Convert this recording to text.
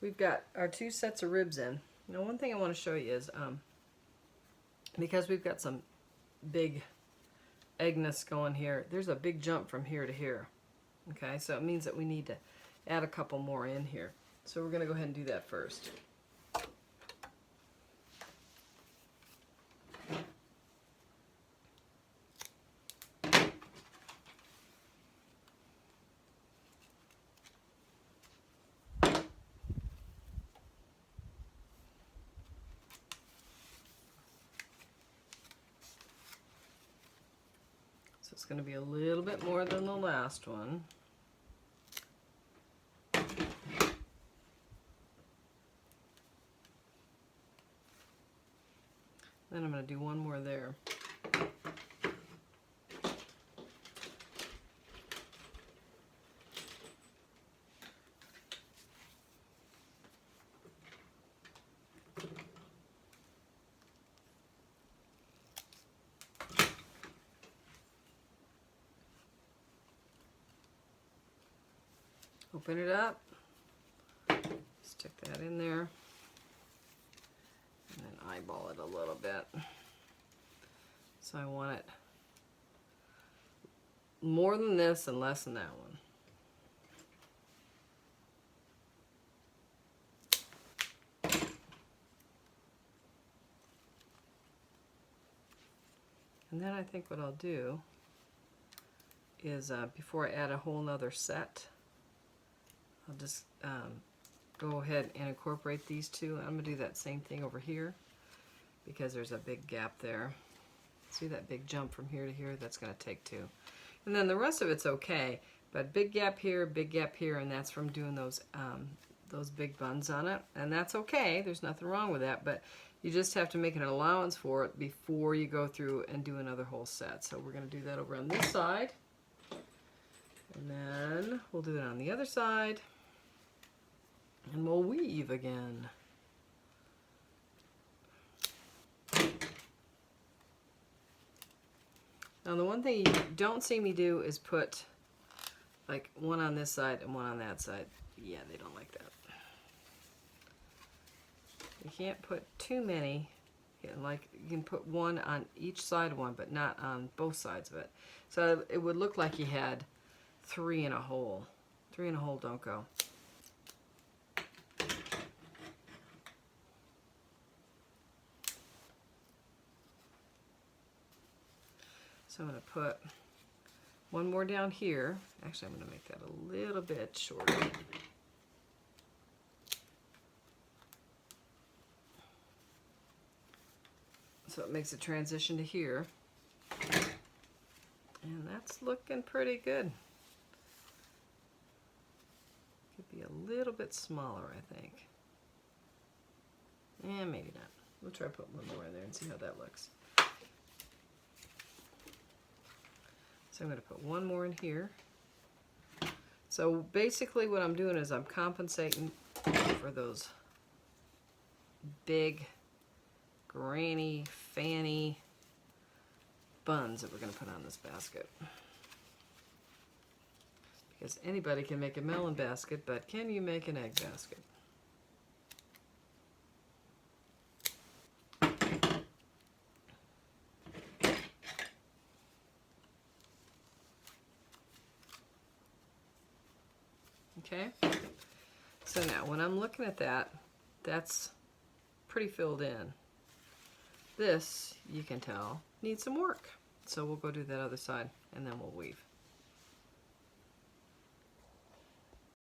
we've got our 2 sets of ribs in. Now one thing I want to show you is, because we've got some big eggness going here, there's a big jump from here to here. Okay, so it means that we need to add a couple more in here. So we're going to go ahead and do that first. So it's going to be a little bit more than the last one. Then I'm going to do one more there. Open it up, stick that in there, and then eyeball it a little bit. So I want it more than this and less than that one. And then I think what I'll do is, before I add a whole nother set, I'll just go ahead and incorporate these two. I'm going to do that same thing over here because there's a big gap there. See that big jump from here to here? That's going to take 2. And then the rest of it's okay, but big gap here, and that's from doing those big buns on it. And that's okay. There's nothing wrong with that, but you just have to make an allowance for it before you go through and do another whole set. So we're going to do that over on this side. And then we'll do it on the other side. And we'll weave again. Now the one thing you don't see me do is put like one on this side and one on that side. Yeah, they don't like that. You can't put too many. Like you can put one on each side of one, but not on both sides of it. So it would look like you had 3 in a hole. 3 in a hole don't go. So I'm going to put one more down here. Actually, I'm going to make that a little bit shorter. So it makes a transition to here. And that's looking pretty good. Could be a little bit smaller, I think. And maybe not. We'll try to put one more in there and see how that looks. So I'm going to put one more in here. So basically what I'm doing is I'm compensating for those big, granny, fanny buns that we're going to put on this basket. Because anybody can make a melon basket, but can you make an egg basket? Okay, so now when I'm looking at that, that's pretty filled in. This, you can tell, needs some work. So we'll go do that other side and then we'll weave.